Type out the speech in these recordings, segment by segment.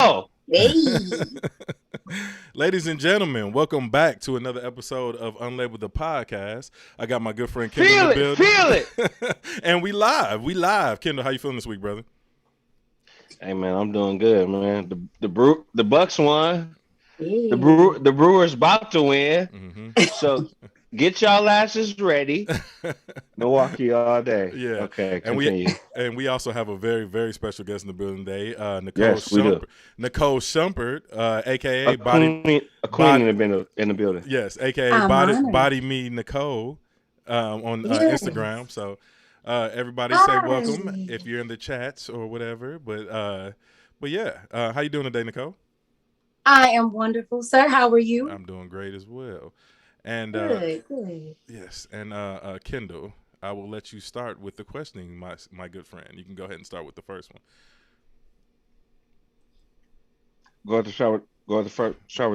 go. Hey. Ladies and gentlemen, welcome back to another episode of Unlabeled the podcast. I got my good friend Kendall in the building. Feel it. And we live. Kendall, how you feeling this week, brother? Hey man, I'm doing good, man. The Bucks won. Hey. The Brewers about to win. Mm-hmm. So get y'all asses ready. Milwaukee all day. Yeah. Okay, continue. And we also have a very, very special guest in the building today, Nicole Shumpert, aka a queen in the building. Yes, aka Body Me Nicole on Instagram. So everybody say welcome if you're in the chats or whatever. But yeah, how you doing today, Nicole? I am wonderful, sir. How are you? I'm doing great as well. And good. Yes, and Kendall, I will let you start with the questioning, my good friend. You can go ahead and start with the first one. Start with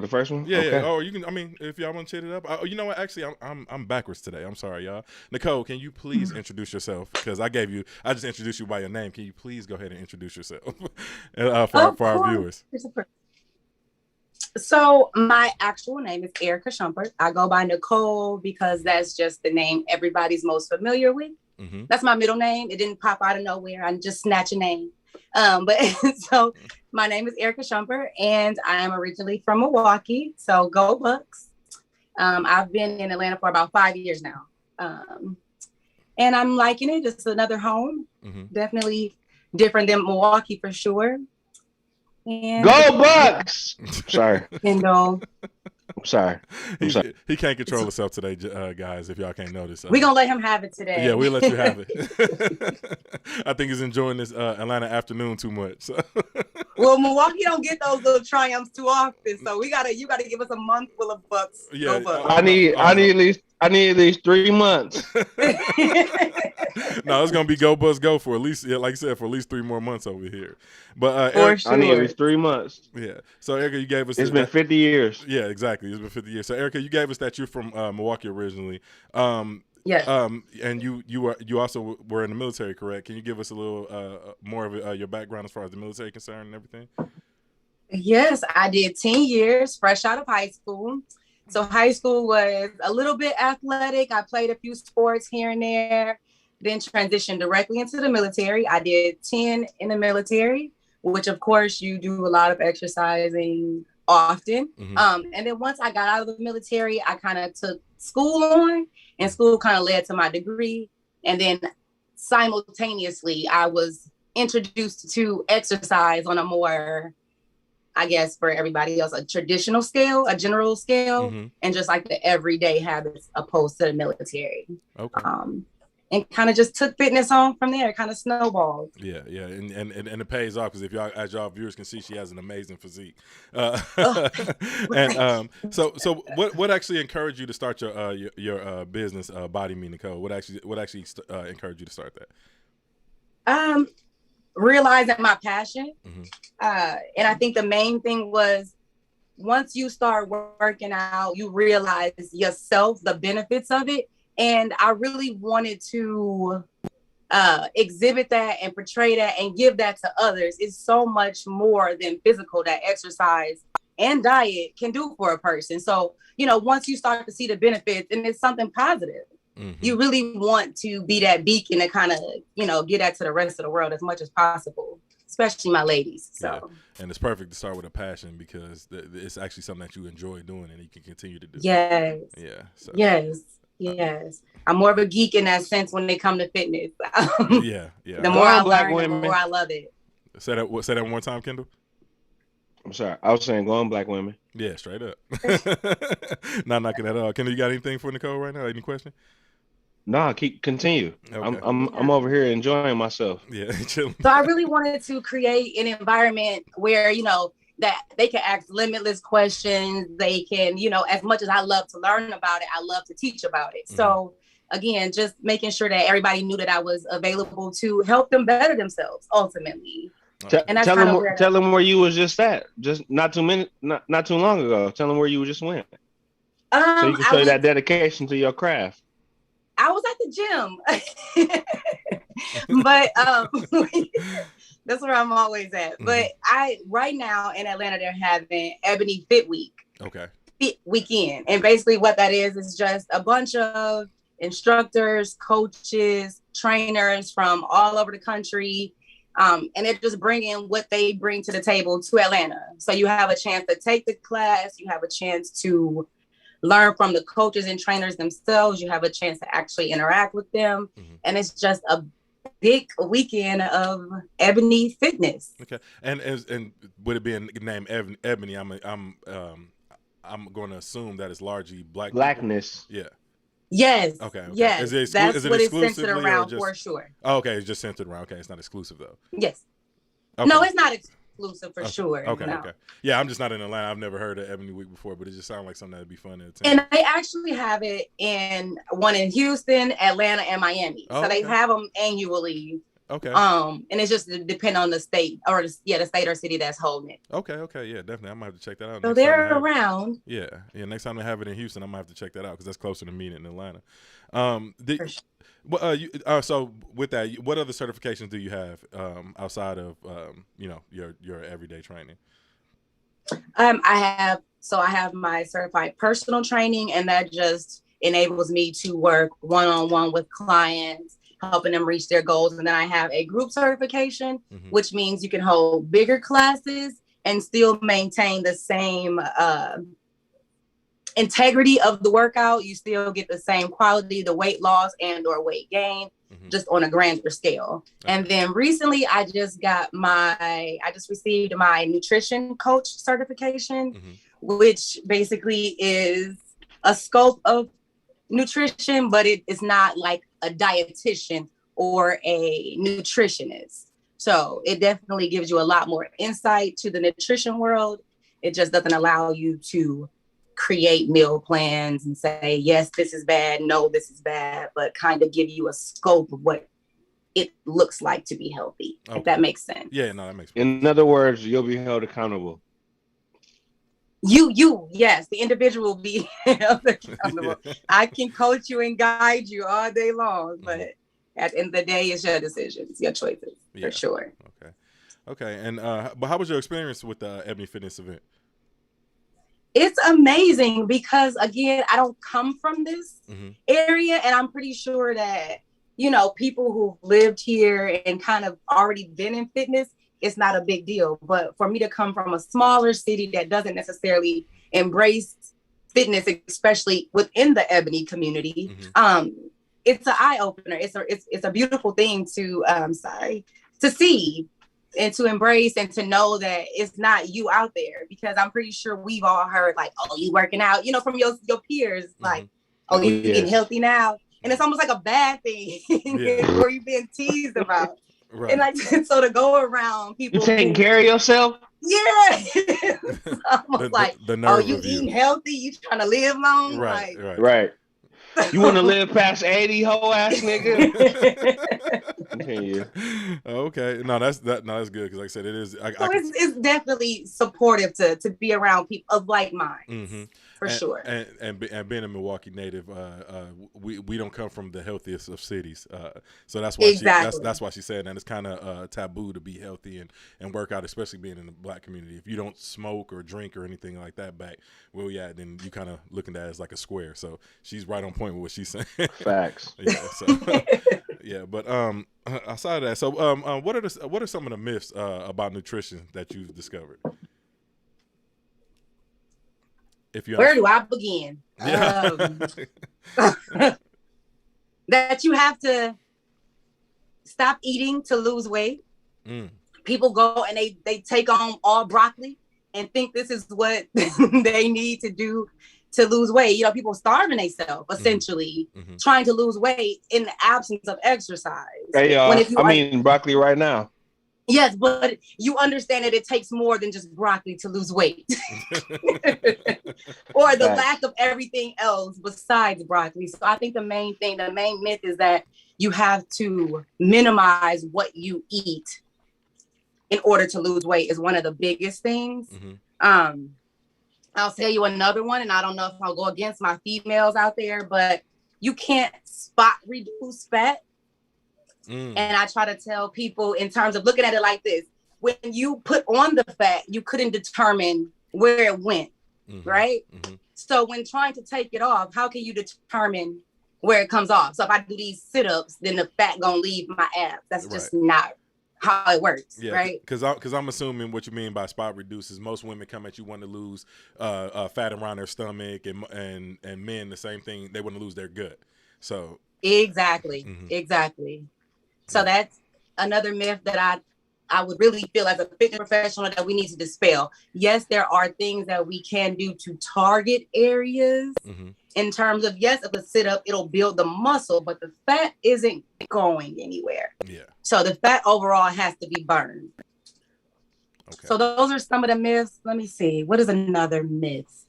the first one. Yeah, okay. yeah. Oh, you can. I mean, if y'all want to chat it up. You know what? Actually, I'm backwards today. I'm sorry, y'all. Nicole, can you please introduce yourself? Because I just introduced you by your name. Can you please go ahead and introduce yourself for our viewers? So my actual name is Erica Shumpert. I go by Nicole because that's just the name everybody's most familiar with. Mm-hmm. That's my middle name. It didn't pop out of nowhere. I just snatch a name. But so my name is Erica Shumpert, and I am originally from Milwaukee. So go Bucks. I've been in Atlanta for about 5 years now. And I'm liking it. Just another home. Mm-hmm. Definitely different than Milwaukee for sure. And go Bucks! Sorry. Kendall. I'm sorry. He can't control himself today, guys, if y'all can't notice. We're going to let him have it today. Yeah, we'll let you have it. I think he's enjoying this Atlanta afternoon too much. So. Well, Milwaukee don't get those little triumphs too often, so you gotta give us a month full of Bucks. Yeah, go Bucks. I need at least 3 months. No, it's gonna be go Bucks go for at least, like I said, for at least 3 more months over here. But Eric, sure. I need at least 3 months. Yeah. So Erica, you gave us. It's been 50 years. Yeah, exactly. It's been 50 years. So Erica, you gave us that you're from Milwaukee originally. Yes. And you also were in the military, correct? Can you give us a little more of your background as far as the military concerned and everything? Yes, I did 10 years fresh out of high school. So high school was a little bit athletic. I played a few sports here and there, then transitioned directly into the military. I did 10 in the military, which of course you do a lot of exercising often. Mm-hmm. And then once I got out of the military, I kind of took school on, and school kind of led to my degree. And then simultaneously, I was introduced to exercise on a more, I guess for everybody else, a traditional scale, a general scale, mm-hmm. and just like the everyday habits opposed to the military. Okay. And kind of just took fitness on from there, kind of snowballed. Yeah, and it pays off because if y'all, as y'all viewers can see, she has an amazing physique. And so what actually encouraged you to start your business, Body Me Nicole? What actually encouraged you to start that? Realizing my passion, mm-hmm. and I think the main thing was once you start working out, you realize yourself the benefits of it. And I really wanted to exhibit that and portray that and give that to others. It's so much more than physical that exercise and diet can do for a person. So, once you start to see the benefits and it's something positive, mm-hmm. you really want to be that beacon to kind of, get that to the rest of the world as much as possible, especially my ladies. So, yeah. And it's perfect to start with a passion because it's actually something that you enjoy doing and you can continue to do. Yes. Yeah. So. Yes. I'm more of a geek in that sense when they come to fitness. Yeah. The more I learn, the more I love it. Say that one more time, Kendall. I'm sorry. I was saying go on, black women. Yeah, straight up. Not knocking at all. Kendall, you got anything for Nicole right now? Any question? Nah, continue. Okay. I'm over here enjoying myself. Yeah, chilling. So I really wanted to create an environment where, that they can ask limitless questions. They can, as much as I love to learn about it, I love to teach about it. Mm-hmm. So again, just making sure that everybody knew that I was available to help them better themselves ultimately. And that's tell them where you was just at, just not too long ago. Tell them where you just went. So you can show that dedication to your craft. I was at the gym, but That's where I'm always at. Mm-hmm. But right now in Atlanta, they're having Ebony Fit Week. Okay. Fit Weekend. And basically what that is just a bunch of instructors, coaches, trainers from all over the country. And they're just bringing what they bring to the table to Atlanta. So you have a chance to take the class. You have a chance to learn from the coaches and trainers themselves. You have a chance to actually interact with them. Mm-hmm. And it's just a big weekend of Ebony fitness. Okay. And would it be named Ebony? I'm going to assume that it's largely blackness. People. Yeah. Yes. Okay. Yes. That's what it's centered around for sure. Oh, okay. It's just centered around. Okay. It's not exclusive though. Yes. Okay. No, it's not exclusive for sure. Okay. No. Okay. Yeah. I'm just not in Atlanta. I've never heard of Ebony Week before, but it just sounds like something that'd be fun to attend. And they actually have it in one in Houston, Atlanta, and Miami. So they have them annually. Okay. And it's just depend on the state or the state or city that's holding it. Okay. Yeah, definitely. I might have to check that out. So they're around. Yeah. Next time they have it in Houston, I might have to check that out because that's closer to me in Atlanta. So with that, what other certifications do you have outside of your everyday training? I have my certified personal training, and that just enables me to work one-on-one with clients, helping them reach their goals. And then I have a group certification, mm-hmm. which means you can hold bigger classes and still maintain the same integrity of the workout. You still get the same quality, the weight loss and or weight gain, mm-hmm. just on a grander scale. Okay. And then recently I just received my nutrition coach certification, mm-hmm. which basically is a scope of nutrition, but it is not like a dietitian or a nutritionist. So it definitely gives you a lot more insight to the nutrition world. It just doesn't allow you to create meal plans and say, yes, this is bad, no, this is bad, but kind of give you a scope of what it looks like to be healthy, if that makes sense. Yeah, no, that makes sense. In other words, you'll be held accountable. Yes, the individual will be held accountable. Yeah. I can coach you and guide you all day long, but at the end of the day, it's your decisions, your choices, for sure. Okay. And but how was your experience with the Ebony Fitness event? It's amazing because, again, I don't come from this mm-hmm. area, and I'm pretty sure that, people who've lived here and kind of already been in fitness, it's not a big deal. But for me to come from a smaller city that doesn't necessarily embrace fitness, especially within the Ebony community, mm-hmm. It's an eye opener. It's a beautiful thing to see and to embrace and to know that it's not you out there, because I'm pretty sure we've all heard like, oh, you working out, from your peers, mm-hmm. like, oh, you getting healthy now. And it's almost like a bad thing or you being teased about. Right. And like, so to go around people. You taking care of yourself? Yeah. Almost you eating healthy? You trying to live long? Right. You want to live past 80, whole ass nigga? Continue. Okay. No, that's good because, like I said, it is. It's definitely supportive to be around people of like minds. Mm-hmm. For sure. And being a Milwaukee native, we don't come from the healthiest of cities, so that's why that's why she said that it's kind of taboo to be healthy and work out, especially being in the Black community. If you don't smoke or drink or anything like that back where we at, then you kind of looking at it as like a square. So she's right on point with what she's saying. Facts. But outside of that, so what are some of the myths about nutrition that you've discovered? Where do I begin? Yeah. That you have to stop eating to lose weight. Mm. People go and they take on all broccoli and think this is what they need to do to lose weight. People starving themselves, essentially, mm-hmm. trying to lose weight in the absence of exercise. Hey, y'all, broccoli right now. Yes, but you understand that it takes more than just broccoli to lose weight. Or the lack of everything else besides broccoli. So I think the main myth is that you have to minimize what you eat in order to lose weight is one of the biggest things. Mm-hmm. I'll tell you another one, and I don't know if I'll go against my females out there, but you can't spot reduce fat. And I try to tell people in terms of looking at it like this: when you put on the fat, you couldn't determine where it went, right? So when trying to take it off, how can you determine where it comes off? So if I do these sit-ups, then the fat gonna leave my abs. That's just not how it works, right? Because I'm assuming what you mean by spot reduce is most women come at you want to lose fat around their stomach, and men the same thing, they want to lose their gut. So exactly. So that's another myth that I would really feel as a fitness professional that we need to dispel. Yes, there are things that we can do to target areas in terms of, yes, if a sit up, it'll build the muscle, but the fat isn't going anywhere. Yeah. So the fat overall has to be burned. Okay. So those are some of the myths. Let me see. What is another myth?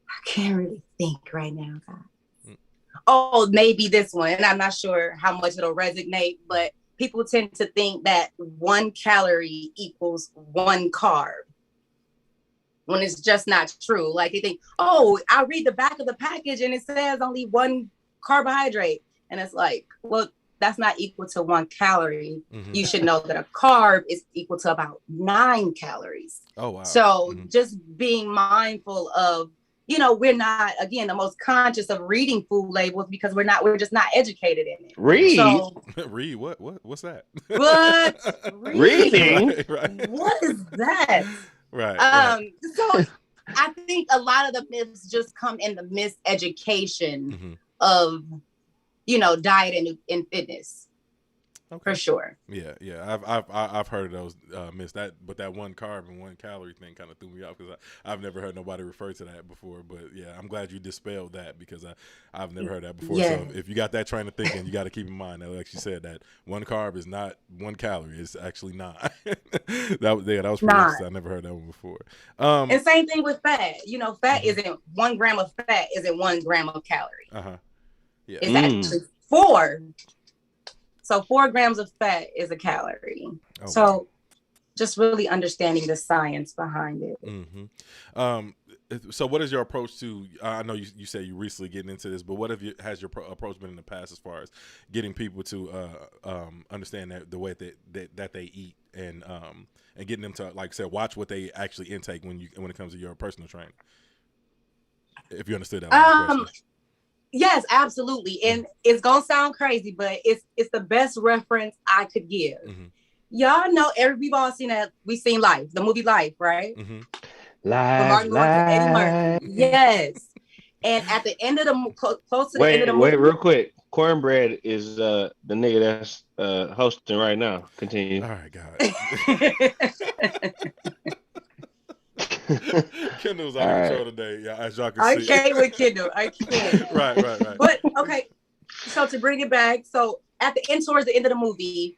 I can't really think right now, guys. Oh, maybe this one. And I'm not sure how much it'll resonate, but people tend to think that 1 calorie equals 1 carb, when it's just not true. Like they think, oh, I read the back of the package and it says only 1 carbohydrate. And it's like, well, that's not equal to 1 calorie. You should know that a carb is equal to about 9 calories. Oh, wow. So just being mindful of, you know, we're not, again, the most conscious of reading food labels because we're just not educated in it. Read? So, read? What's that? What? Reading? Right. What is that? Right. So I think a lot of the myths just come in the miseducation of, you know, diet and fitness. Okay. For sure. Yeah. I've heard of those myths. But that 1 carb and 1 calorie thing kind of threw me off because I've never heard nobody refer to that before. But yeah, I'm glad you dispelled that because I've never heard that before. Yeah. So if you got that train of thinking, you got to keep in mind that, like you said, that 1 carb is not 1 calorie. It's actually 9. that was pretty interesting. I never heard that one before. And same thing with fat. You know, fat isn't 1 gram of fat isn't 1 gram of calorie. Yeah. It's actually 4. So 4 grams of fat is a calorie. Oh, so wow. Just really understanding the science behind it. So what is your approach to, I know you said you recently getting into this, but what has your approach been in the past as far as getting people to understand that the way that they eat and getting them to, like I said, watch what they actually intake when it comes to your personal training? If you understood that. Yes, absolutely. And it's going to sound crazy, but it's the best reference I could give. Y'all know, we've all seen that. We've seen Life, the movie Life, right? Life. Eddie Murphy. Yes. And at the end of close to the end of the movie. Wait, real quick. Cornbread is the nigga that's hosting right now. Continue. All right, God. Kendall's on the show today, yeah, as y'all can see. I can't with Kendall. I can't. Right. But okay, so to bring it back, so at the end, towards the end of the movie,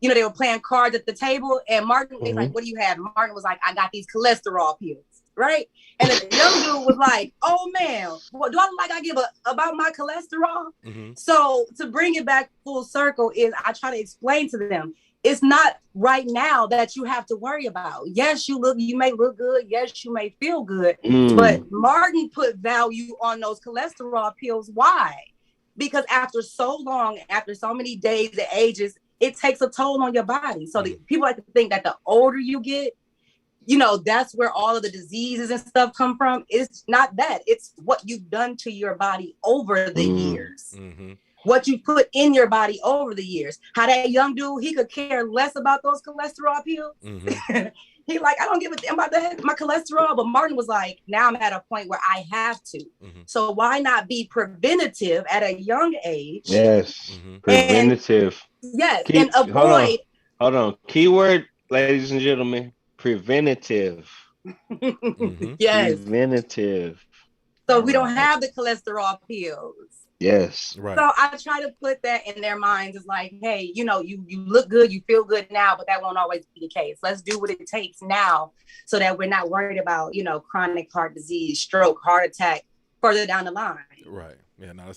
you know, they were playing cards at the table, and Martin was like, "What do you have?" Martin was like, "I got these cholesterol pills." Right? And the young dude was like, "Oh man, what do I look like I give about my cholesterol?" So to bring it back full circle is I try to explain to them, it's not right now that you have to worry about. Yes, you may look good. Yes, you may feel good. But Martin put value on those cholesterol pills. Why? Because after so long, after so many days and ages, it takes a toll on your body. So people like to think that the older you get, you know, that's where all of the diseases and stuff come from. It's not that. It's what you've done to your body over the years. What you put in your body over the years. How that young dude, he could care less about those cholesterol pills. He like, I don't give a damn about that, my cholesterol. But Martin was like, now I'm at a point where I have to. So why not be preventative at a young age? Yes, preventative. And avoid. Hold on. Keyword, ladies and gentlemen, preventative. Yes. Preventative. So we don't have the cholesterol pills. Yes. Right. So I try to put that in their minds. It's like, hey, you know, you look good, you feel good now, but that won't always be the case. Let's do what it takes now so that we're not worried about, you know, chronic heart disease, stroke, heart attack, further down the line. Right. Yeah, no,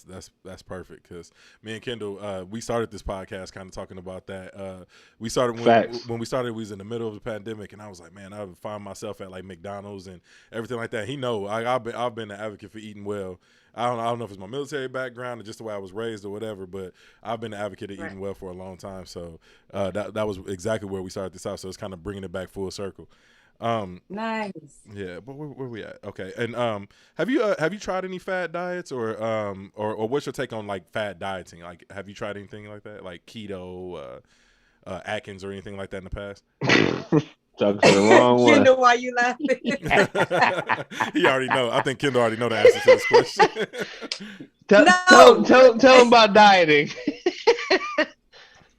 that's perfect, because me and Kendall, we started this podcast kind of talking about that. We started when we started, we was in the middle of the pandemic, and I was like, man, I would find myself at like McDonald's and everything like that. He know I've been an advocate for eating well. I don't know if it's my military background or just the way I was raised or whatever, but I've been an advocate of eating well for a long time. So that was exactly where we started this out. So it's kind of bringing it back full circle. Nice. Yeah, but where we at? Okay, and have you tried any fad diets, or what's your take on like fad dieting? Like, have you tried anything like that, like keto, Atkins, or anything like that in the past? Talking to the wrong one. Kendall, why you laughing? He already know. I think Kendall already know the answer to this question. Tell him about dieting.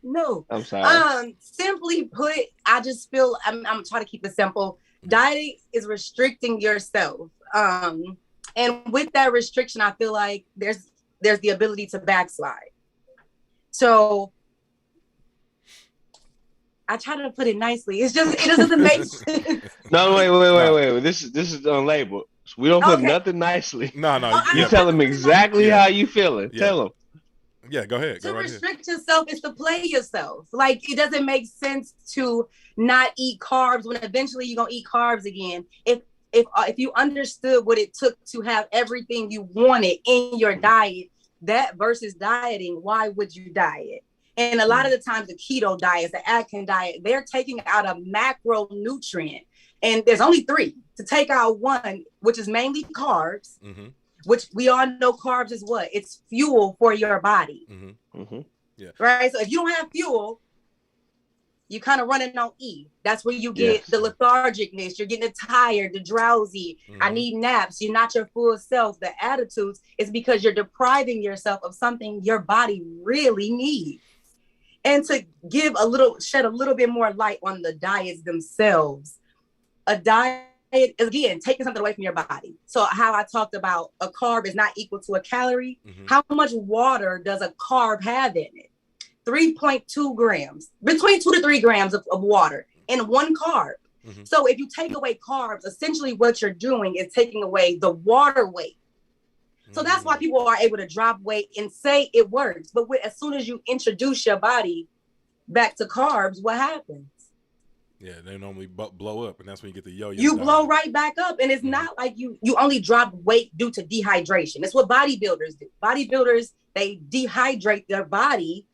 No, I'm sorry. Simply put, I just feel I'm trying to keep it simple. Dieting is restricting yourself, and with that restriction, I feel like there's the ability to backslide. So I try to put it nicely. It doesn't make sense. No, wait. This is unlabeled. We don't put nothing nicely. No. You tell him exactly how you feeling. Yeah. Tell him. Yeah, go ahead. To restrict yourself is to play yourself. Like, it doesn't make sense to not eat carbs when eventually you're gonna eat carbs again. If you understood what it took to have everything you wanted in your diet, that versus dieting, why would you diet? And a lot of the times the keto diets, the Atkins diet, they're taking out a macronutrient. And there's only 3. To take out one, which is mainly carbs, which we all know carbs is what? It's fuel for your body. Yeah. Right? So if you don't have fuel, you're kind of running on E. That's where you get the lethargicness. You're getting tired, the drowsy. I need naps. You're not your full self. The attitudes is because you're depriving yourself of something your body really needs. And to shed a little bit more light on the diets themselves, a diet is, again, taking something away from your body. So how I talked about a carb is not equal to a calorie. How much water does a carb have in it? 3.2 grams, between 2 to 3 grams of water in one carb. So if you take away carbs, essentially what you're doing is taking away the water weight. So that's why people are able to drop weight and say it works. But as soon as you introduce your body back to carbs, what happens? Yeah, they normally blow up, and that's when you get the yo-yo. You blow right back up, and it's not like you only drop weight due to dehydration. It's what bodybuilders do. Bodybuilders, they dehydrate their body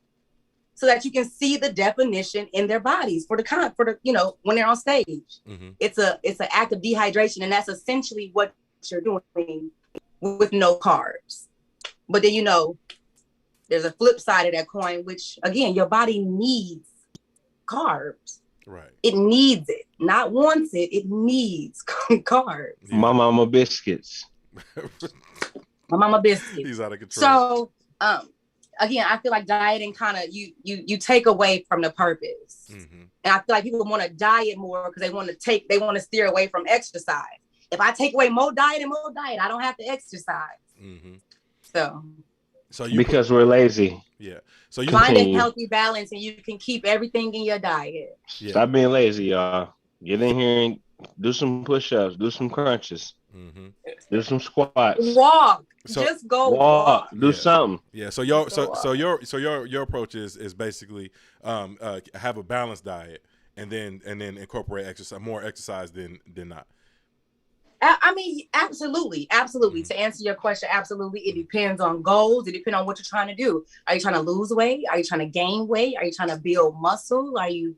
so that you can see the definition in their bodies for the when they're on stage. It's an act of dehydration, and that's essentially what you're doing with no carbs. But then there's a flip side of that coin, which again, your body needs carbs. Right. It needs it, not wants it. It needs carbs. Yeah. My mama biscuits. My mama biscuits. He's out of control. So, again, I feel like dieting kind of you take away from the purpose, and I feel like people want to diet more because they want to steer away from exercise. If I take away more diet, I don't have to exercise. So because we're lazy. Yeah. So you find a healthy balance, and you can keep everything in your diet. Yeah. Stop being lazy, y'all. Get in here and do some push-ups, do some crunches, do some squats. Walk. Just go walk. Do something. Yeah. So your approach is basically have a balanced diet and then incorporate exercise, more exercise than not. I mean, absolutely. To answer your question, absolutely. It depends on goals. It depends on what you're trying to do. Are you trying to lose weight? Are you trying to gain weight? Are you trying to build muscle? Are you,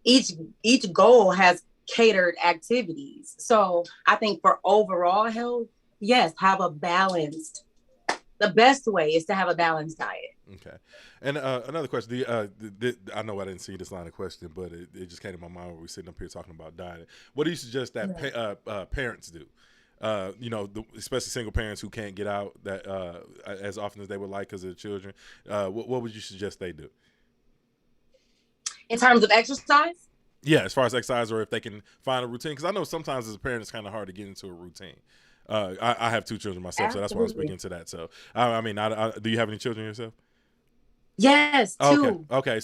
each goal has catered activities. So I think for overall health, yes, the best way is to have a balanced diet. Okay. And another question. I know I didn't see this line of question, but it just came to my mind when we're sitting up here talking about diet. What do you suggest that parents do? Especially single parents who can't get out that as often as they would like because of the children. What would you suggest they do? In terms of exercise? Yeah, as far as exercise, or if they can find a routine. Because I know sometimes as a parent, it's kind of hard to get into a routine. I have 2 children myself, so that's why I'm speaking to that. So, do you have any children yourself? Yes, two. Okay.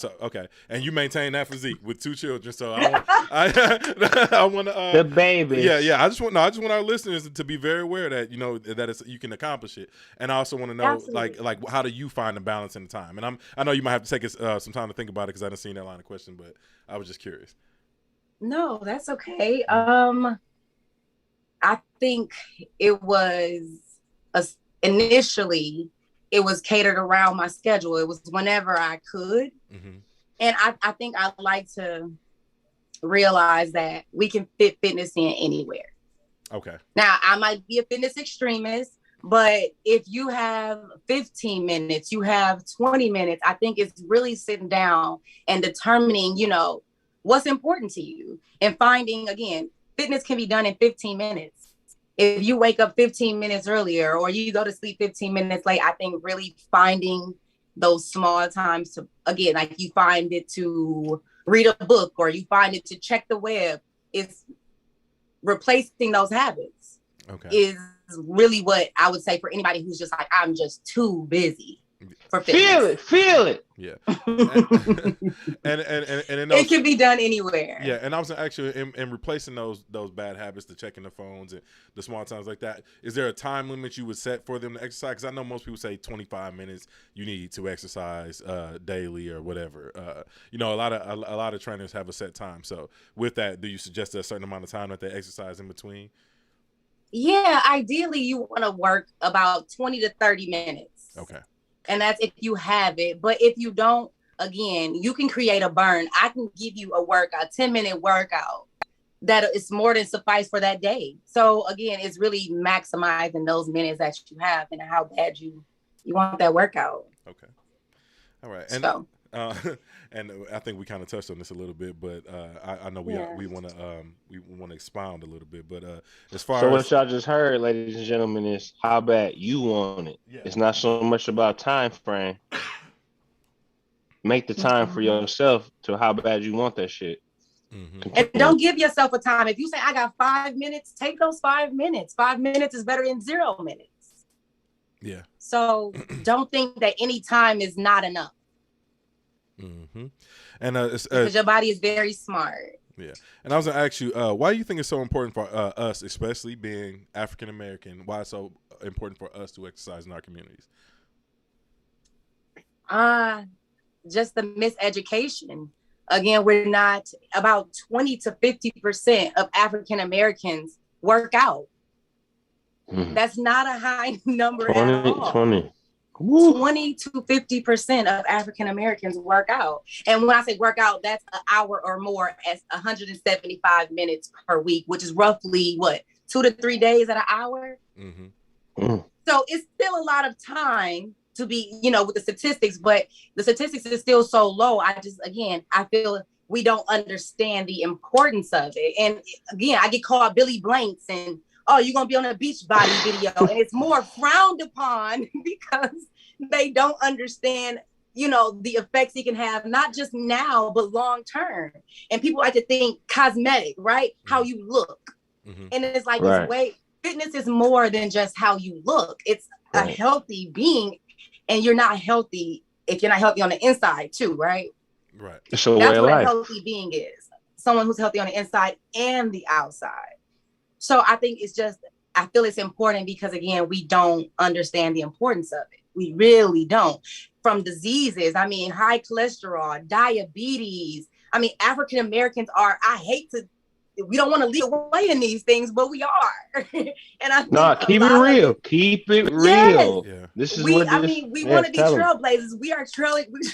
And you maintain that physique with 2 children. So I want to. The babies. Yeah. I just want our listeners to be very aware that you can accomplish it. And I also want to know Absolutely. like how do you find the balance in the time? And I know you might have to take some time to think about it because I didn't see that line of question, but I was just curious. No, that's okay. I think it was initially it was catered around my schedule. It was whenever I could. Mm-hmm. And I think I like to realize that we can fit fitness in anywhere. Okay. Now, I might be a fitness extremist, but if you have 15 minutes, you have 20 minutes, I think it's really sitting down and determining, what's important to you and finding, again, fitness can be done in 15 minutes. If you wake up 15 minutes earlier or you go to sleep 15 minutes late, I think really finding those small times to, again, like you find it to read a book or you find it to check the web, is replacing those habits. Okay. Is really what I would say for anybody who's just like, I'm just too busy for fitness. Feel it. Yeah. and it can be done anywhere. Yeah, and I was actually in replacing those bad habits, the checking the phones and the small times like that. Is there a time limit you would set for them to exercise? Because I know most people say 25 minutes you need to exercise daily or whatever. A lot of trainers have a set time. So with that, do you suggest a certain amount of time that they exercise in between? Yeah, ideally you want to work about 20 to 30 minutes. Okay. And that's if you have it. But if you don't, again, you can create a burn. I can give you a 10-minute workout that is more than suffice for that day. So again, it's really maximizing those minutes that you have and how bad you want that workout. Okay. All right. And and I think we kind of touched on this a little bit, but I know we want to expound a little bit. But as far as what y'all just heard, ladies and gentlemen, is how bad you want it. Yeah. It's not so much about time frame. Make the time for yourself to how bad you want that shit. Mm-hmm. And don't give yourself a time. If you say I got 5 minutes, take those 5 minutes. 5 minutes is better than 0 minutes. Yeah. So don't think that any time is not enough. Mm-hmm. And because your body is very smart. Yeah. And I was gonna ask you, why do you think it's so important for us, especially being African American? Why it's so important for us to exercise in our communities? Just the miseducation. Again, we're not about 20 to 50% of African Americans work out. Mm-hmm. That's not a high number at all. 20 to 50% of African Americans work out. And when I say work out, that's an hour or more as 175 minutes per week, which is roughly 2 to 3 days at an hour. Mm-hmm. Mm. So it's still a lot of time to be, with the statistics, but the statistics is still so low. I feel we don't understand the importance of it. And again, I get called Billy Blanks and, oh, you're going to be on a beach body video. And it's more frowned upon because they don't understand, the effects it can have, not just now, but long term. And people like to think cosmetic, right? Mm-hmm. How you look. Mm-hmm. And it's like, fitness is more than just how you look. It's a healthy being. And you're not healthy if you're not healthy on the inside too, right? Right. So that's what a healthy being is. Someone who's healthy on the inside and the outside. So I think I feel it's important because, again, we don't understand the importance of it. We really don't. From diseases, high cholesterol, diabetes. African Americans we don't want to lead away in these things, but we are. And keep it real. Keep it real. Yeah. This is we want to be trailblazers. We are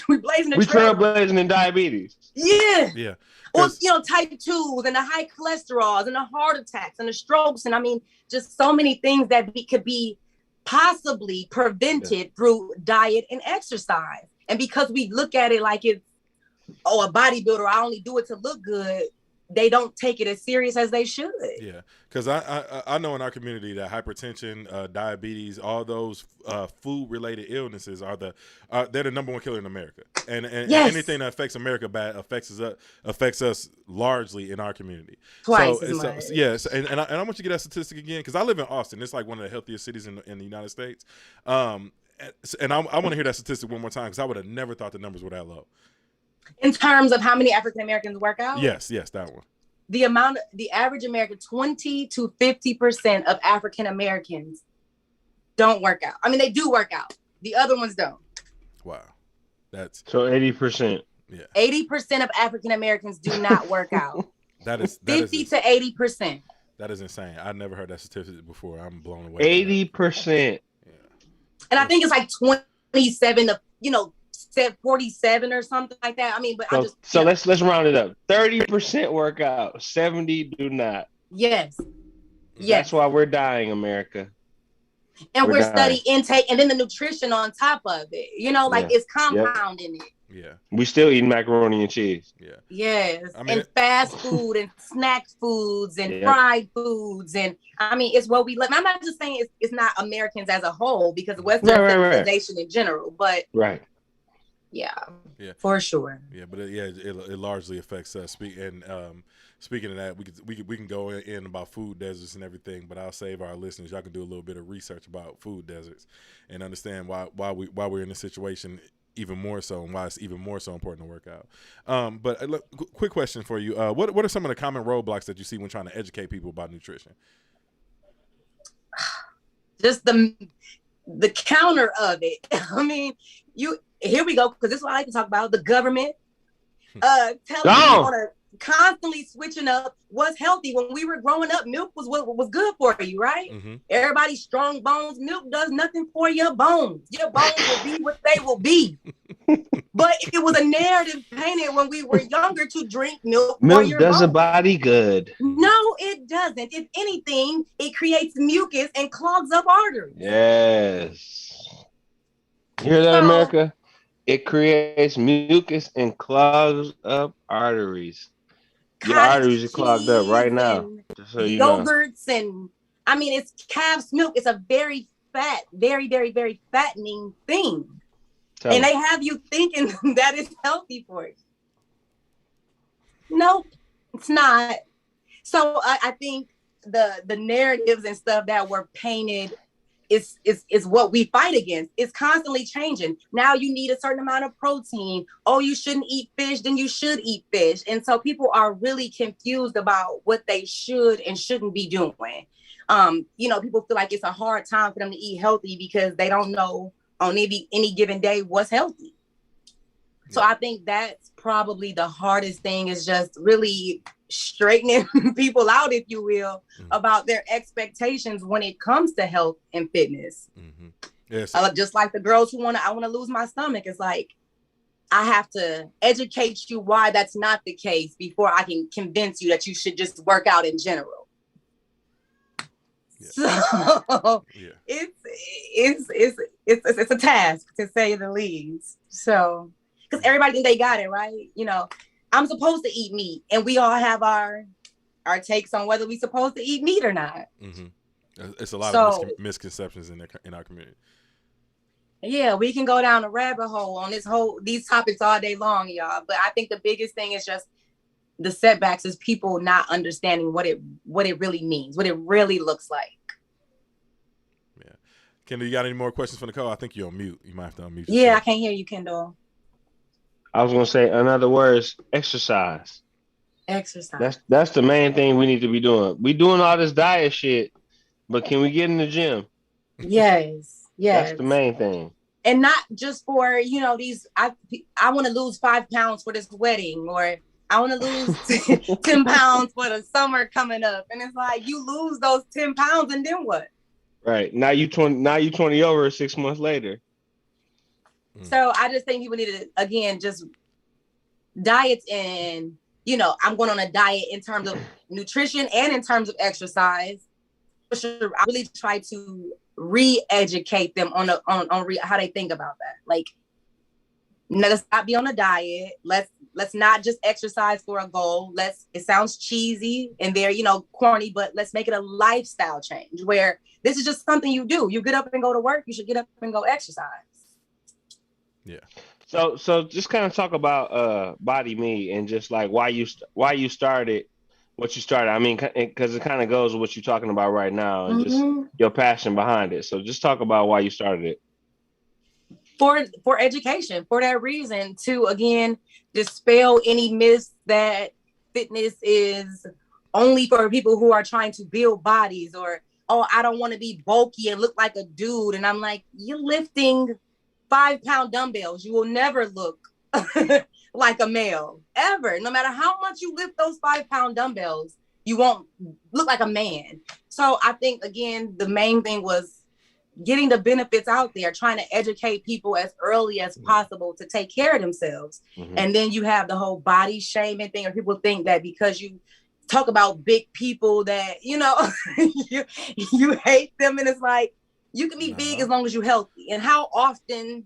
we're blazing the trail. We trailblazing in diabetes. Yeah. Yeah. Or, type 2s and the high cholesterols and the heart attacks and the strokes. And just so many things that could be possibly prevented through diet and exercise. And because we look at it like it's, a bodybuilder, I only do it to look good, they don't take it as serious as they should. Yeah, because I know in our community that hypertension, diabetes, all those food-related illnesses they're the number one killer in America. And anything that affects America bad affects us largely in our community. Twice as much. Yes, and I want you to get that statistic again because I live in Austin. It's like one of the healthiest cities in the United States. And I want to hear that statistic one more time because I would have never thought the numbers were that low. In terms of how many African Americans work out? Yes, that one. The average American, 20 to 50% of African Americans don't work out. I mean, they do work out. The other ones don't. Wow. That's so 80%. Yeah. 80% of African Americans do not work out. that is 50 to 80%. That is insane. I've never heard that statistic before. I'm blown away. 80%. Yeah. And I think it's like 27 to 47 or something like that. I mean, but let's round it up. 30% work out, 70 do not. Yes. That's why we're dying, America. And we're studying intake and then the nutrition on top of it. It's compounding it. Yeah. We still eat macaroni and cheese. Yeah. Yes. And fast food and snack foods and fried foods. And I mean, it's what we live. I'm not just saying it's not Americans as a whole because of Western civilization in general, but yeah, for sure. Yeah, but it largely affects us. Speaking of that, we can go in about food deserts and everything, but I'll save our listeners. Y'all can do a little bit of research about food deserts and understand why we're in this situation even more so, and why it's even more so important to work out. But look, quick question for you: what are some of the common roadblocks that you see when trying to educate people about nutrition? Just the counter of it. I mean, here we go, because this is what I like to talk about. The government telling people to constantly switching up what's healthy. When we were growing up, milk was what was good for you, right? Mm-hmm. Everybody's strong bones. Milk does nothing for your bones. Your bones will be what they will be. But it was a narrative painted when we were younger to drink milk. Milk does a body good. No, it doesn't. If anything, it creates mucus and clogs up arteries. Yes. You hear that, America? It creates mucus and clogs up arteries. Your arteries are clogged up right now. So yogurts and I mean, it's calf's milk. It's a very fat, very, very, very fattening thing. And they have you thinking that it's healthy for you. Nope, it's not. So I think the narratives and stuff that were painted is what we fight against. It's constantly changing. Now you need a certain amount of protein. Oh, you shouldn't eat fish, then you should eat fish. And so people are really confused about what they should and shouldn't be doing. People feel like it's a hard time for them to eat healthy because they don't know on any given day what's healthy. So I think that's probably the hardest thing, is just really straightening people out, if you will, about their expectations when it comes to health and fitness. Mm-hmm. Yes. Just like the girls who I want to lose my stomach. It's like, I have to educate you why that's not the case before I can convince you that you should just work out in general. Yeah. So it's a task, to say the least. So, because everybody thinks they got it right. I'm supposed to eat meat, and we all have our takes on whether we're supposed to eat meat or not. Mm-hmm. It's a lot of misconceptions in our community. Yeah, we can go down a rabbit hole on these topics all day long, y'all. But I think the biggest thing is just the setbacks, is people not understanding what it really means, what it really looks like. Yeah. Kendall, you got any more questions for Nicole? I think you're on mute. You might have to unmute yourself. Yeah, I can't hear you, Kendall. I was gonna say, in other words, exercise. Exercise. That's the main thing we need to be doing. We doing all this diet shit, but can we get in the gym? Yes. That's the main thing. And not just for, these, I want to lose 5 pounds for this wedding, or I want to lose 10 pounds for the summer coming up. And it's like, you lose those 10 pounds and then what? Right. Now you 20 over 6 months later. So I just think people need to, again, just diets, and, I'm going on a diet in terms of nutrition and in terms of exercise. For sure, I really try to re-educate them on how they think about that. Like, let's not be on a diet. Let's not just exercise for a goal. It sounds cheesy and very, corny, but let's make it a lifestyle change where this is just something you do. You get up and go to work. You should get up and go exercise. Yeah. So just kind of talk about Body Me, and just like why you started what you started. I mean, because it kind of goes with what you're talking about right now, and just your passion behind it. So just talk about why you started it. for education, for that reason, to again dispel any myths that fitness is only for people who are trying to build bodies, or oh, I don't want to be bulky and look like a dude. And I'm like, you're lifting 5-pound dumbbells. You will never look like a male ever. No matter how much you lift those 5-pound dumbbells, you won't look like a man. So I think, again, the main thing was getting the benefits out there, trying to educate people as early as possible to take care of themselves. And then you have the whole body shaming thing, or people think that because you talk about big people that, you hate them. And it's like, you can be big as long as you're healthy. And how often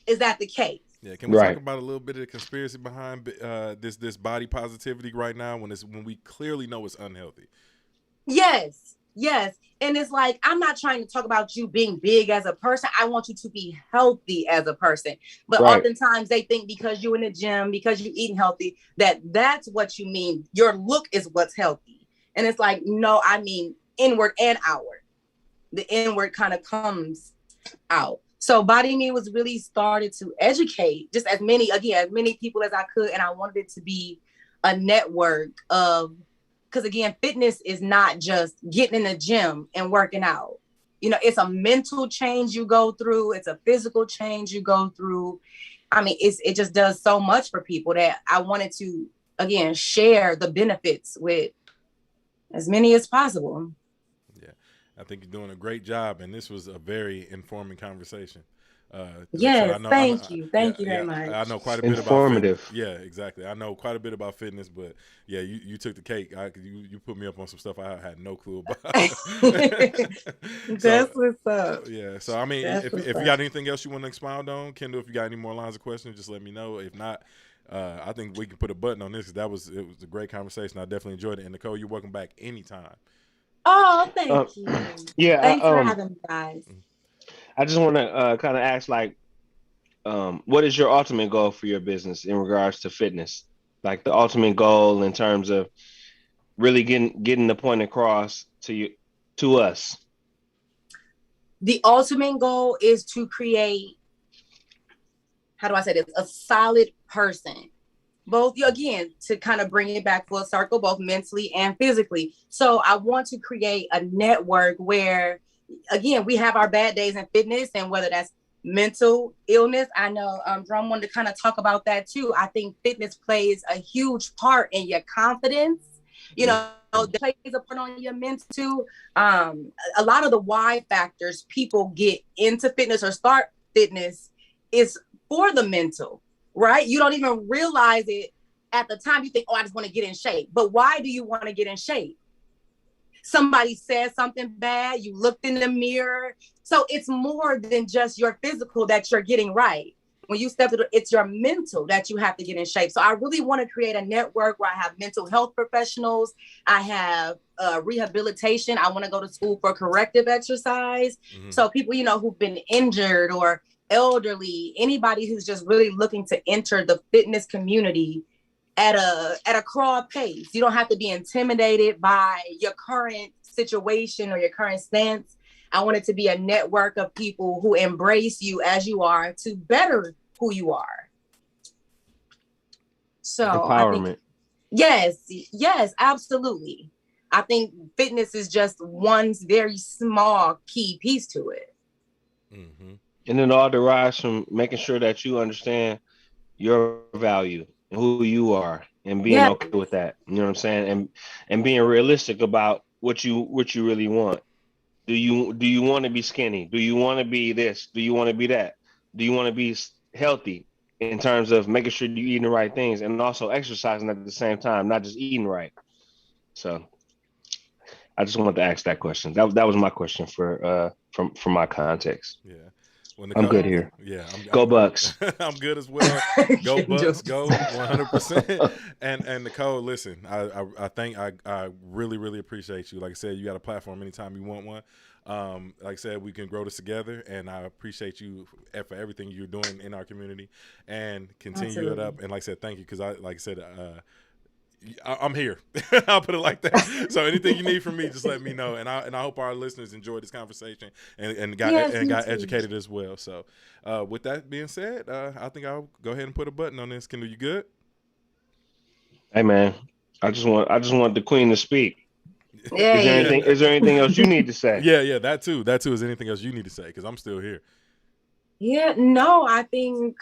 is that the case? Yeah, can we talk about a little bit of the conspiracy behind this body positivity right now when we clearly know it's unhealthy? Yes. And it's like, I'm not trying to talk about you being big as a person. I want you to be healthy as a person. But oftentimes they think because you're in the gym, because you're eating healthy, that's what you mean. Your look is what's healthy. And it's like, no, I mean inward and outward. The inward kind of comes out. So Body Me was really started to educate just as many people as I could. And I wanted it to be a network of, because again, fitness is not just getting in the gym and working out. It's a mental change you go through. It's a physical change you go through. I mean, it just does so much for people that I wanted to, again, share the benefits with as many as possible. I think you're doing a great job, and this was a very informing conversation. Yes, thank you very much. I know quite a bit informative. About fitness. Yeah, exactly. I know quite a bit about fitness, but yeah, you took the cake. You put me up on some stuff I had no clue about. That's what's up. Yeah, so I mean, if you got anything else you want to expound on, Kendall, if you got any more lines of questions, just let me know. If not, I think we can put a button on this because it was a great conversation. I definitely enjoyed it. And Nicole, you're welcome back anytime. Oh, thank you. Yeah, thanks for having me, guys. I just want to kind of ask, like, what is your ultimate goal for your business in regards to fitness? Like the ultimate goal in terms of really getting the point across to us. The ultimate goal is to create, how do I say this, a solid person. Both, again, to kind of bring it back full circle, both mentally and physically. So I want to create a network where, again, we have our bad days in fitness, and whether that's mental illness. I know Drum wanted to kind of talk about that too. I think fitness plays a huge part in your confidence. It plays a part on your mental too. A lot of the why factors people get into fitness or start fitness is for the mental. Right? You don't even realize it at the time. You think, oh, I just want to get in shape. But why do you want to get in shape? Somebody said something bad. You looked in the mirror. So it's more than just your physical that you're getting right. When you step to it's your mental that you have to get in shape. So I really want to create a network where I have mental health professionals. I have rehabilitation. I want to go to school for corrective exercise. So people, who've been injured or elderly, anybody who's just really looking to enter the fitness community at a crawl pace. You don't have to be intimidated by your current situation or your current stance. I want it to be a network of people who embrace you as you are to better who you are. So empowerment. Yes, absolutely. I think fitness is just one very small key piece to it. And it all derives from making sure that you understand your value and who you are, and being okay with that. You know what I'm saying? And being realistic about what you really want. Do you want to be skinny? Do you want to be this? Do you want to be that? Do you want to be healthy in terms of making sure you're eating the right things and also exercising at the same time, not just eating right? So I just wanted to ask that question. That was my question for from my context. Yeah. I'm good here. Yeah, go Bucks. I'm good as well. Go Bucks. Go 100%. And Nicole, listen, I really appreciate you. Like I said, you got a platform anytime you want one. Like I said, we can grow this together, and I appreciate you for everything you're doing in our community, and continue it up. And like I said, thank you, because I'm here. I'll put it like that. So anything you need from me, just let me know. And I hope our listeners enjoyed this conversation and got educated as well. So with that being said, I think I'll go ahead and put a button on this. Kendall, you good? Hey man, I just want the queen to speak. Yeah. Is there anything else you need to say? Yeah, that too. Is anything else you need to say? Because I'm still here. Yeah, no, I think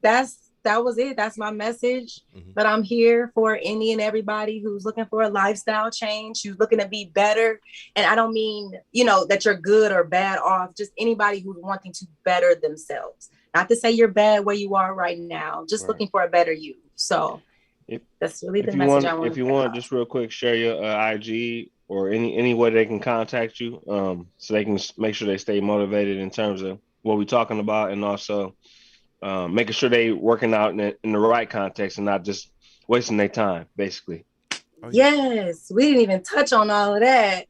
that was it. That's my message. But I'm here for any and everybody who's looking for a lifestyle change, who's looking to be better. And I don't mean, that you're good or bad off, just anybody who's wanting to better themselves. Not to say you're bad where you are right now, just looking for a better you. So that's really the message I want. If you want, just real quick, share your IG or any way they can contact you, so they can make sure they stay motivated in terms of what we're talking about, and also making sure they working out in the right context and not just wasting their time, basically. Yes, we didn't even touch on all of that.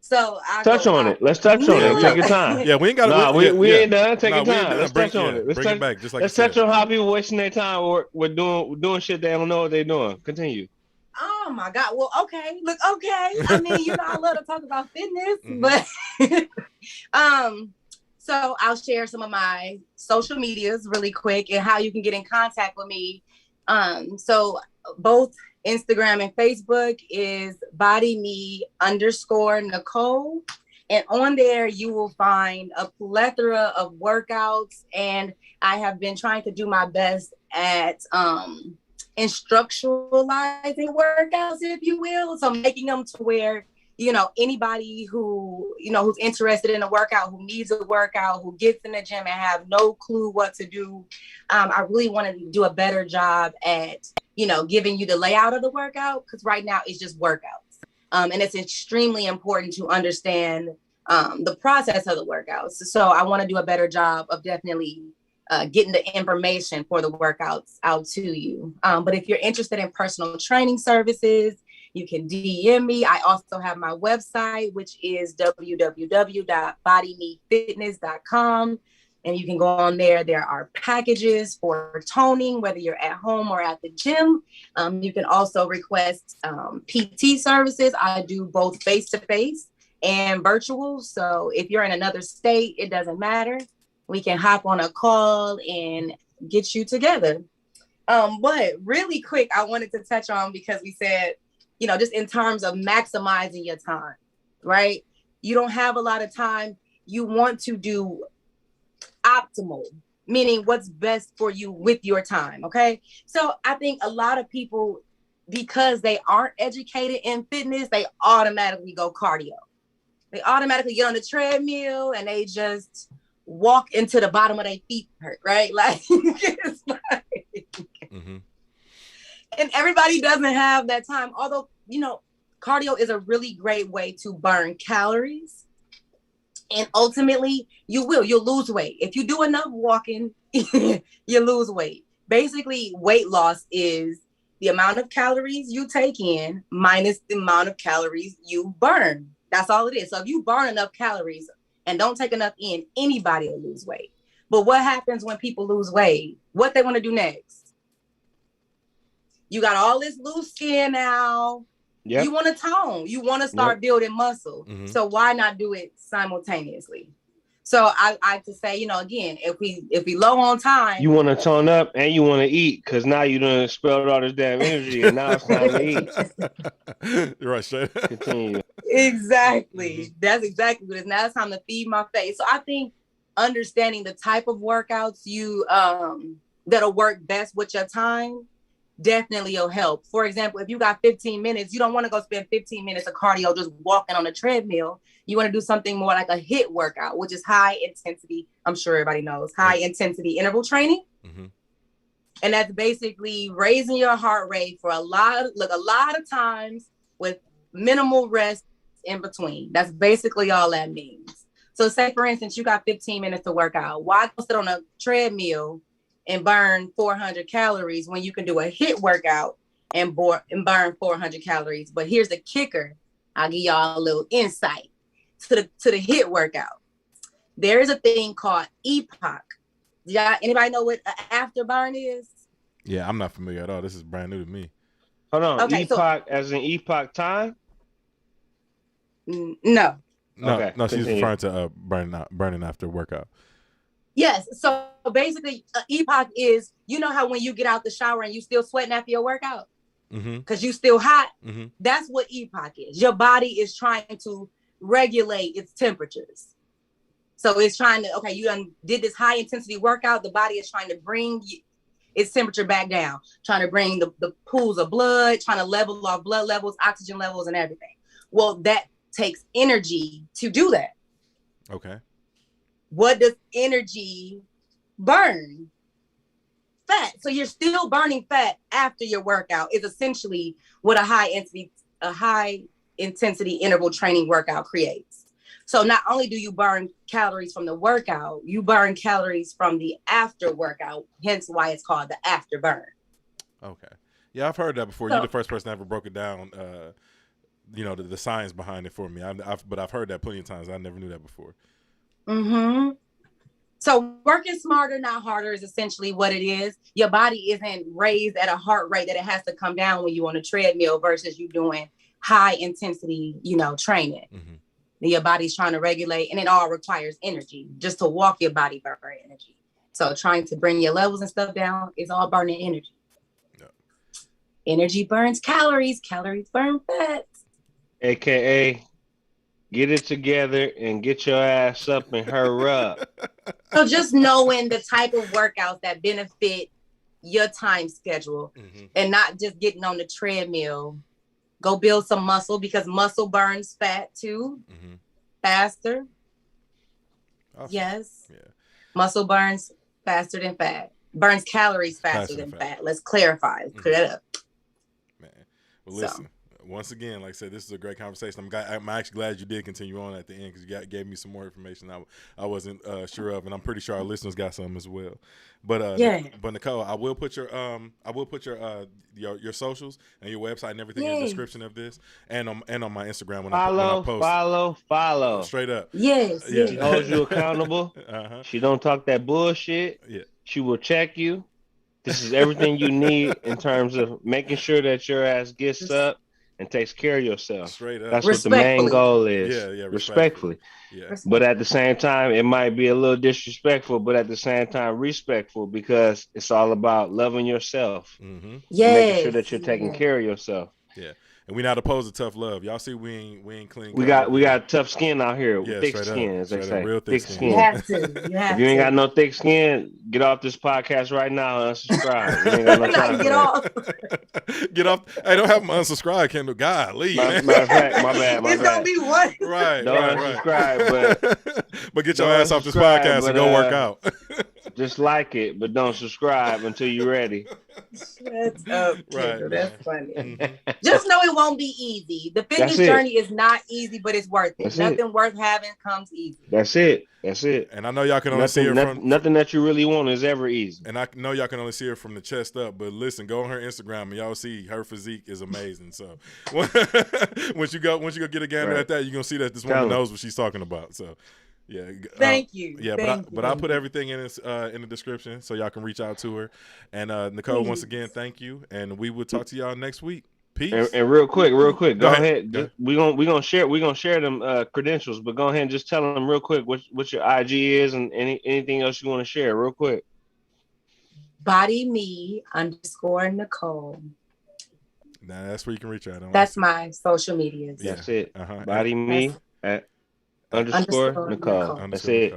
So touch on it. Let's touch on it. Take your time. Yeah, we ain't got. We ain't done. Take your time. Let's touch on it. Bring it back. Just like let's touch on how people wasting their time or doing shit they don't know what they're doing. Continue. Oh my God. Well, okay. Look, okay. I mean, I love to talk about fitness, but so I'll share some of my social medias really quick and how you can get in contact with me. So both Instagram and Facebook is BodyMe_Nicole. And on there, you will find a plethora of workouts. And I have been trying to do my best at instructionalizing workouts, if you will. So making them to where, anybody who, who's interested in a workout, who needs a workout, who gets in the gym and have no clue what to do. I really want to do a better job at, giving you the layout of the workout, because right now it's just workouts. And it's extremely important to understand the process of the workouts. So I want to do a better job of definitely getting the information for the workouts out to you. But if you're interested in personal training services, you can DM me. I also have my website, which is www.bodymefitness.com. And you can go on there. There are packages for toning, whether you're at home or at the gym. You can also request PT services. I do both face-to-face and virtual. So if you're in another state, it doesn't matter. We can hop on a call and get you together. But really quick, I wanted to touch on, because we said, just in terms of maximizing your time, right? You don't have a lot of time. You want to do optimal, meaning what's best for you with your time. Okay. So I think a lot of people, because they aren't educated in fitness, they automatically go cardio. They automatically get on the treadmill and they just walk into the bottom of their feet hurt, right? Like, it's and everybody doesn't have that time. Although, cardio is a really great way to burn calories. And ultimately, you'll lose weight. If you do enough walking, you lose weight. Basically, weight loss is the amount of calories you take in minus the amount of calories you burn. That's all it is. So if you burn enough calories and don't take enough in, anybody will lose weight. But what happens when people lose weight? What they want to do next? You got all this loose skin now. Yep. You want to tone. You want to start building muscle. So why not do it simultaneously? So I like to say, again, if we low on time, you want to tone up and you want to eat, because now you done expelled all this damn energy and now it's time to eat. You're right, Shay. Continue. Exactly. That's exactly what it is. Now it's time to feed my face. So I think understanding the type of workouts you that'll work best with your time definitely will help. For example, if you got 15 minutes, you don't want to go spend 15 minutes of cardio just walking on a treadmill. You want to do something more like a HIIT workout, which is high intensity. I'm sure everybody knows high intensity interval training. And that's basically raising your heart rate for a lot of times with minimal rest in between. That's basically all that means. So say, for instance, you got 15 minutes to work out. Why go sit on a treadmill and burn 400 calories when you can do a HIIT workout and burn 400 calories? But here's the kicker. I'll give y'all a little insight to the HIIT workout. There is a thing called EPOC. Anybody know what an afterburn is? Yeah, I'm not familiar at all. This is brand new to me. Hold on. Okay, so Epoch as in epoch time? no. No, Okay, no, she's continue. referring to burning after workout. Yes. So basically, epoch is, you know how when you get out the shower and you still sweating after your workout because you still hot. That's what epoch is. Your body is trying to regulate its temperatures. So it's trying to, okay, you done did this high intensity workout. The body is trying to bring its temperature back down, trying to bring the pools of blood, trying to level off blood levels, oxygen levels, and everything. Well, that takes energy to do that. Okay. What does energy burn? Fat. So you're still burning fat after your workout is essentially what a high intensity interval training workout creates. So not only do you burn calories from the workout, you burn calories from the after workout, hence why it's called the afterburn. Okay. Yeah, I've heard that before. So, You're the first person that ever broke it down, you know, the science behind it for me. But I've heard that plenty of times. I never knew that before. So working smarter, not harder is essentially what it is. Your body isn't raised at a heart rate that it has to come down when you're on a treadmill versus you doing high intensity, you know, training. Your body's trying to regulate, and it all requires energy. Just to walk, your body burns energy. So trying to bring your levels and stuff down is all burning energy. Yep. Energy burns calories. Calories burn fats. AKA, get it together and get your ass up and hurry up. So just knowing the type of workouts that benefit your time schedule and not just getting on the treadmill. Go build some muscle because muscle burns fat too, faster. Awesome. Yes. Yeah. Muscle burns faster than fat. Burns calories faster than fat. Let's clarify. Clear that up. Man. Well, listen. Once again, like I said, this is a great conversation. I'm actually glad you did continue on at the end because you gave me some more information I wasn't sure of, and I'm pretty sure our listeners got some as well. But but Nicole, I will put your socials and your website and everything in the description of this, and on my Instagram when I post. Follow. Straight up. Yes. Yeah. She holds you accountable. She don't talk that bullshit. Yeah. She will check you. This is everything you need in terms of making sure that your ass gets up and takes care of yourself. Straight up. That's what the main goal is. Yeah, respectfully. Yeah. But at the same time, it might be a little disrespectful, but at the same time, respectful because it's all about loving yourself. Making sure that you're taking care of yourself. Yeah. And we not opposed to tough love. Y'all see we ain't clean. We got tough skin out here. Yeah, thick skin, as they say. Real thick skin. You have to. If you ain't got no thick skin, get off this podcast right now and unsubscribe. You ain't got no time get off. Get off. Hey, don't have them unsubscribe, Kendall. God, leave. Matter of fact, my bad. It's gonna be one. Right. Don't unsubscribe, but get your ass off this podcast and go work out. Just like it, but don't subscribe until you're ready. Shut up, right, that's funny. Just know it won't be easy. The fitness journey is not easy, but it's worth it. Nothing worth having comes easy. That's it. And I know y'all can only see her from nothing that you really want is ever easy. And I know y'all can only see her from the chest up, but listen, go on her Instagram and y'all see her physique is amazing. So once you go get a gander at that, you're gonna see that this woman knows what she's talking about. So yeah. Thank you. Yeah, but I'll put everything in the description so y'all can reach out to her. And Nicole, once again, thank you, and we will talk to y'all next week. Peace. And real quick, go ahead. We're gonna share them credentials, but go ahead and just tell them real quick what your IG is and anything else you want to share, real quick. BodyMe_Nicole. Nah, that's where you can reach out. That's my social media. That's it. Body me at _Nicole. That's it.